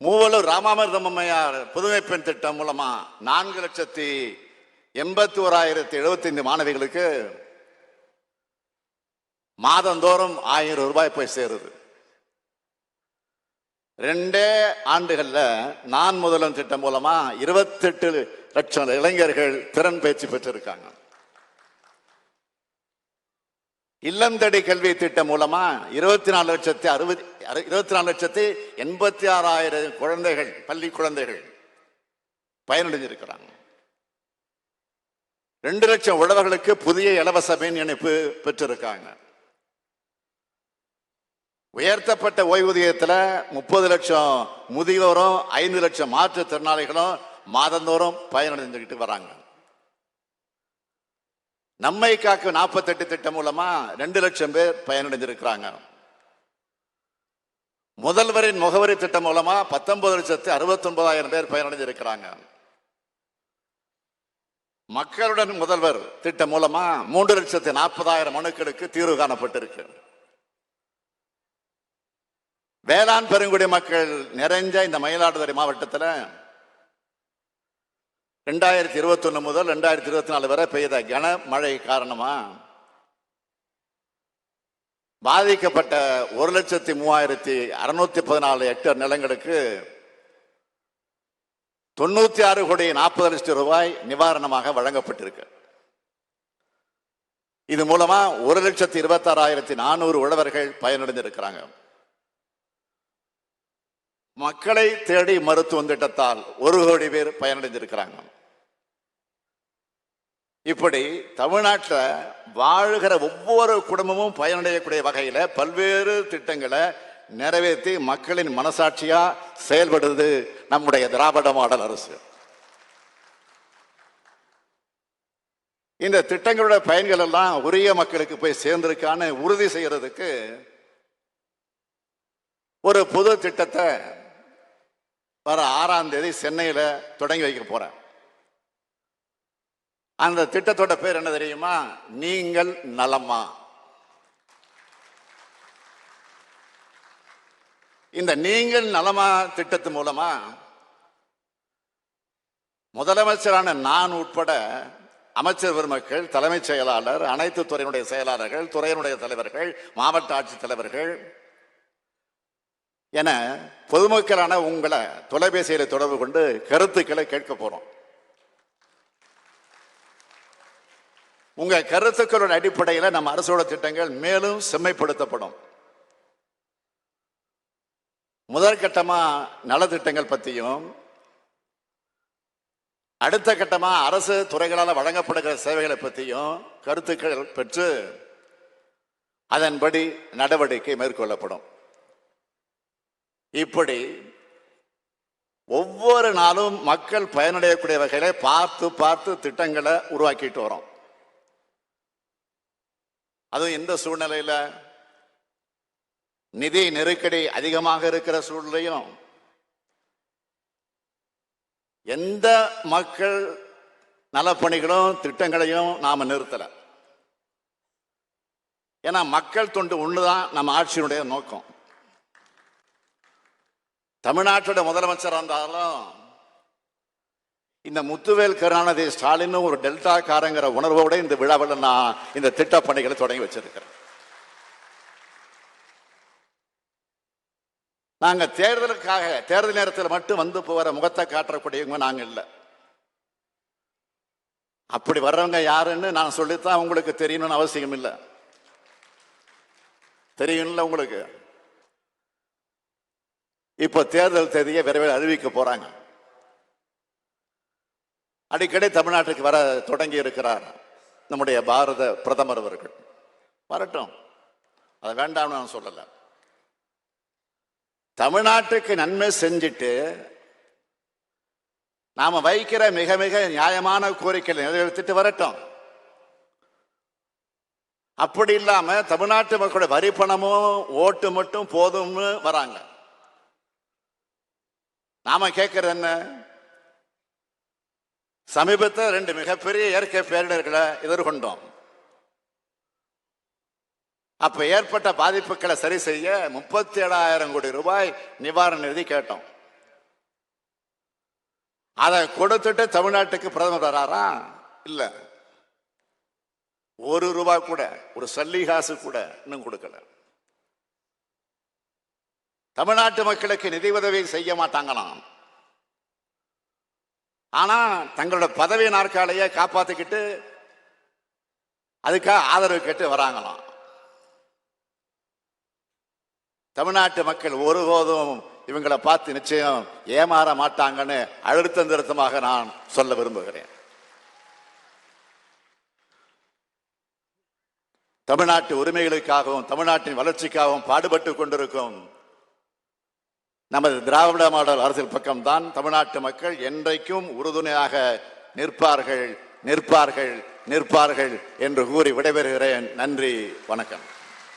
மூவலூர் ராமாமிர்தம்மையார் புதுமை பெண் திட்டம் மூலமா 4,81,075 மாணவிகளுக்கு மாதந்தோறும் 1000 ரூபாய் போய் சேருது. 2 ஆண்டுகள்ல நான் முதல்வன் திட்டம் மூலமா 28 லட்சம் இளைஞர்கள் திறன் பயிற்சி பெற்றிருக்காங்க. இல்லம் தேடி கல்வி திட்டம் மூலமா 24,86,086 குழந்தைகள், பள்ளி குழந்தைகள் பயனடைஞ்சிருக்கிறாங்க. 2 லட்சம் உழவர்களுக்கு புதிய இலவச மின் இணைப்பு பெற்றிருக்காங்க. உயர்த்தப்பட்ட ஓய்வூதியத்தில் 30 லட்சம் முதியோரும் 5 லட்சம் மாற்றுத்திறனாளிகளும் மாதந்தோறும் பயனடைந்துகிட்டு வராங்க. நம்மை காக்க 48 திட்டம் மூலமா 2 லட்சம் பேர் பயனடைஞ்சிருக்கிறாங்க. முதல்வரின் முகவரி திட்டம் மூலமா 19,69,000 பேர் பயனடைஞ்சிருக்கிறாங்க. மக்களுடன் முதல்வர் திட்டம் மூலமா 3,40,000 மனுக்களுக்கு தீர்வு காணப்பட்டிருக்கு. வேளாண் பெருங்குடி மக்கள் நிறைஞ்ச இந்த மயிலாடுதுறை மாவட்டத்தில் 2021 முதல் 2024 வரை பெய்த கனமழை காரணமா பாதிக்கப்பட்ட 1,03,614 ஹெக்டேர் நிலங்களுக்கு 96,40,00,000 ரூபாய் நிவாரணமாக வழங்கப்பட்டிருக்கு. இது மூலமா 1,26,400 உழவர்கள் பயனடைந்திருக்கிறாங்க. மக்களை தேடி மருத்துவ திட்டத்தால் 1 கோடி பேர் பயனடைந்திருக்கிறாங்க. இப்படி தமிழ்நாட்டில் வாழ்கிற ஒவ்வொரு குடும்பமும் பயனடையக்கூடிய வகையில பல்வேறு திட்டங்களை நிறைவேற்றி மக்களின் மனசாட்சியா செயல்படுது நம்முடைய திராவிட மாடல் அரசு. இந்த திட்டங்களுடைய பயன்கள் எல்லாம் உரிய மக்களுக்கு போய் சேர்ந்திருக்கான்னு உறுதி செய்யறதுக்கு ஒரு புது திட்டத்தை வர 6ஆம் தேதி சென்னையில் தொடங்கி வைக்க போறேன். அந்த திட்டத்தோட பேர் என்ன தெரியுமா? நீங்கள் நலமா. இந்த நீங்கள் நலமா திட்டத்து மூலமா முதலமைச்சரான நான் உட்பட அமைச்சர் பெருமக்கள், தலைமைச் செயலாளர், அனைத்து துறையினுடைய செயலாளர்கள், துறையினுடைய தலைவர்கள், மாவட்ட ஆட்சித்தலைவர்கள் என பொதுமக்களான உங்களை தொலைபேசியில தொடர்பு கொண்டு கருத்துக்களை கேட்க போறோம். உங்க கருத்துக்களோட அடிப்படையில் நம்ம அரசோட திட்டங்கள் மேலும் செம்மைப்படுத்தப்படும். முதற்கட்டமா நலத்திட்டங்கள் பற்றியும், அடுத்த கட்டமா அரசு துறைகளால் வழங்கப்படுகிற சேவைகளை பற்றியும் கருத்துக்கள் பெற்று அதன்படி நடவடிக்கை மேற்கொள்ளப்படும். இப்படி ஒவ்வொரு நாளும் மக்கள் பயனடையக்கூடிய வகையில பார்த்து பார்த்து திட்டங்களை உருவாக்கிட்டு வரோம். அதுவும் இந்த சூழ்நிலையில நிதி நெருக்கடி அதிகமாக இருக்கிற சூழ்நிலையும் எந்த மக்கள் நலப்பணிகளும் திட்டங்களையும் நாம நிறுத்தல. ஏன்னா மக்கள் தொண்டு ஒண்ணுதான் நம்ம ஆட்சியினுடைய நோக்கம். தமிழ்நாட்டோட முதலமைச்சர் இருந்தாலும் இந்த முத்துவேல் கருணாநிதி ஸ்டாலின் ஒரு டெல்டா காரங்கிற உணர்வோட இந்த விழாவில் நான் இந்த திட்ட பணிகளை தொடங்கி வச்சிருக்கிறேன். நாங்க தேர்தலுக்காக தேர்தல் நேரத்தில் மட்டும் வந்து போகிற முகத்தை காட்டக்கூடியவங்க நாங்க இல்லை. அப்படி வர்றவங்க யாருன்னு நான் சொல்லித்தான் உங்களுக்கு தெரியணும்னு அவசியம் இல்லை. தெரியும்ல உங்களுக்கு. இப்போ தேர்தல் தேதியை விரைவில் அறிவிக்க போறாங்க. அடிக்கடி தமிழ்நாட்டுக்கு வர தொடங்கி இருக்கிறார் நம்முடைய பாரத பிரதமர் அவர்கள். வரட்டும், அதை வேண்டாம்னு நான் சொல்லல. தமிழ்நாட்டுக்கு நன்மை செஞ்சுட்டு நாம வைக்கிற மிக மிக நியாயமான கோரிக்கைகளை நிறைவேற்றிட்டு வரட்டும். அப்படி இல்லாம தமிழ்நாட்டு மக்களுடைய வரி பணமும் ஓட்டு மட்டும் போதும்னு வராங்க. நாம கேட்கறது என்ன? சமீபத்தில் 2 மிகப்பெரிய இயற்கை பேரிடர்களை எதிர்கொண்டோம். அப்ப ஏற்பட்ட பாதிப்புகளை சரி செய்ய 37,000 கோடி ரூபாய் நிவாரண நிதி கேட்டோம். அதை கொடுத்துட்டு தமிழ்நாட்டுக்கு பிரதமர் வராரா? இல்ல. ₹1 கூட, ஒரு சல்லிகாசு கூட இன்னும் கொடுக்கல. தமிழ்நாட்டு மக்களுக்கு நிதி உதவி செய்ய மாட்டாங்களாம். ஆனா தங்களோட பதவி நாற்காலியை காப்பாத்திக்கிட்டு அதுக்காக ஆதரவு கேட்டு வராங்களாம். தமிழ்நாட்டு மக்கள் ஒருபோதும் இவங்களை பார்த்து நிச்சயம் ஏமாற மாட்டாங்கன்னு அழுத்தம் திருத்தமாக நான் சொல்ல விரும்புகிறேன். தமிழ்நாட்டு உரிமைகளுக்காகவும் தமிழ்நாட்டின் வளர்ச்சிக்காகவும் பாடுபட்டு கொண்டிருக்கும் நமது திராவிட மாடல் அரசியல் பக்கம்தான் தமிழ்நாட்டு மக்கள் என்றைக்கும் உறுதுணையாக நிற்பார்கள் நிற்பார்கள் நிற்பார்கள் என்று கூறி விடைபெறுகிறேன். நன்றி, வணக்கம்.